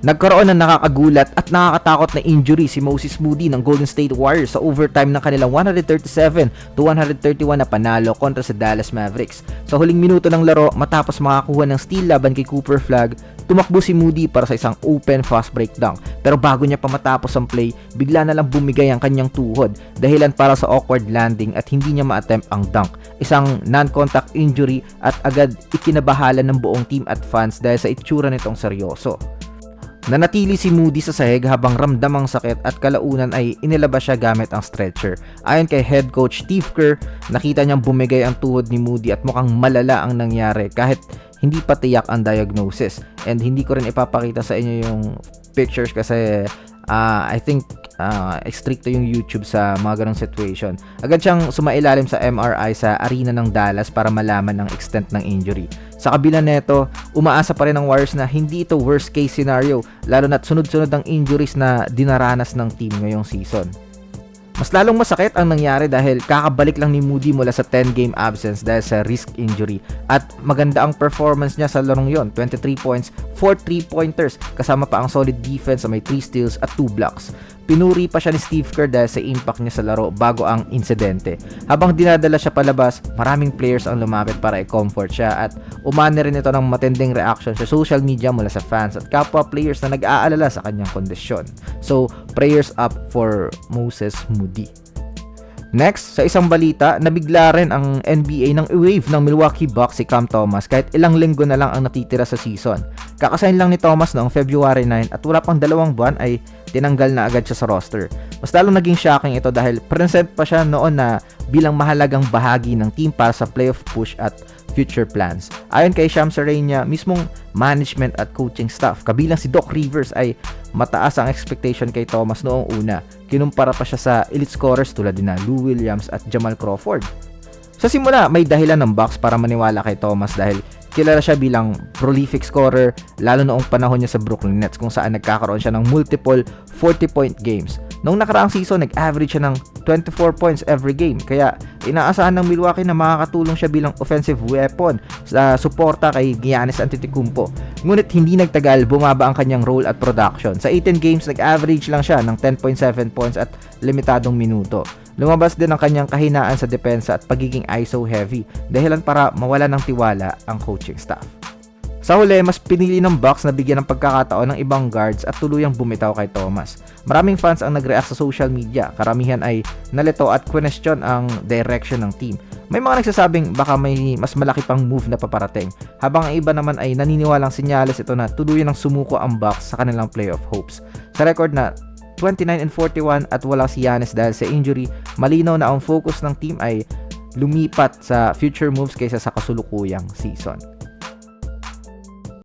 Nagkaroon ng nakakagulat at nakakatakot na injury si Moses Moody ng Golden State Warriors sa overtime ng kanilang 137-131 na panalo kontra sa Dallas Mavericks. Sa huling minuto ng laro, matapos makakuha ng steal laban kay Cooper Flagg, tumakbo si Moody para sa isang open fast break dunk. Pero bago niya pa matapos ang play, bigla na lang bumigay ang kanyang tuhod, dahilan para sa awkward landing at hindi niya ma-attempt ang dunk. Isang non-contact injury at agad ikinabahala ng buong team at fans dahil sa itsura nitong seryoso. Nanatili si Moody sa sahig habang ramdam ang sakit at kalaunan ay inilabas siya gamit ang stretcher. Ayon kay head coach Steve Kerr, nakita niyang bumigay ang tuhod ni Moody at mukhang malala ang nangyari kahit hindi pa tiyak ang diagnosis. And hindi ko rin ipapakita sa inyo yung pictures kasi I think stricto yung YouTube sa mga ganong situation. Agad siyang sumailalim sa MRI sa arena ng Dallas para malaman ang extent ng injury. Sa kabila neto, umaasa pa rin ang Warriors na hindi ito worst case scenario, lalo na't sunod-sunod ang injuries na dinaranas ng team ngayong season. Mas lalong masakit ang nangyari dahil kakabalik lang ni Moody mula sa 10-game absence dahil sa wrist injury at maganda ang performance niya sa larong yon, 23 points, 4 3-pointers kasama pa ang solid defense sa may 3 steals at 2 blocks. Pinuri pa siya ni Steve Kerr dahil sa impact niya sa laro bago ang insidente. Habang dinadala siya palabas, maraming players ang lumapit para i-comfort siya at umani rin ito ng matinding reaction sa social media mula sa fans at kapwa players na nag-aalala sa kanyang kondisyon. So, prayers up for Moses Moody. Next, sa isang balita, nabigla rin ang NBA ng i-wave ng Milwaukee Bucks si Cam Thomas kahit ilang linggo na lang ang natitira sa season. Kakasign lang ni Thomas noong February 9 at wala pang 2 buwan ay tinanggal na agad siya sa roster. Mas lalong naging shocking ito dahil present pa siya noon na bilang mahalagang bahagi ng team para sa playoff push at future plans. Ayon kay Shams Charania, mismong management at coaching staff, kabilang si Doc Rivers ay mataas ang expectation kay Thomas noong una. Kinumpara pa siya sa elite scorers tulad din na Lou Williams at Jamal Crawford. Sa simula, may dahilan ng Bucks para maniwala kay Thomas dahil kilala siya bilang prolific scorer lalo noong panahon niya sa Brooklyn Nets kung saan nagkakaroon siya ng multiple 40-point games. Noong nakaraang season, nag-average siya ng 24 points every game. Kaya inaasahan ng Milwaukee na makakatulong siya bilang offensive weapon sa suporta kay Giannis Antetokounmpo. Ngunit hindi nagtagal, bumaba ang kanyang role at production. Sa 18 games, nag-average lang siya ng 10.7 points at limitadong minuto. Lumabas din ang kanyang kahinaan sa depensa at pagiging ISO heavy, dahilan para mawala ng tiwala ang coaching staff. Sa huli, mas pinili ng Bucks na bigyan ng pagkakataon ng ibang guards at tuluyang bumitaw kay Thomas. Maraming fans ang nag-react sa social media, karamihan ay nalito at question ang direction ng team. May mga nagsasabing baka may mas malaki pang move na paparating, habang ang iba naman ay naniniwalang senyales ito na tuluyan ng sumuko ang Bucks sa kanilang playoff hopes. Sa record na 29-41 at wala si Giannis dahil sa injury, malinaw na ang focus ng team ay lumipat sa future moves kaysa sa kasulukuyang season.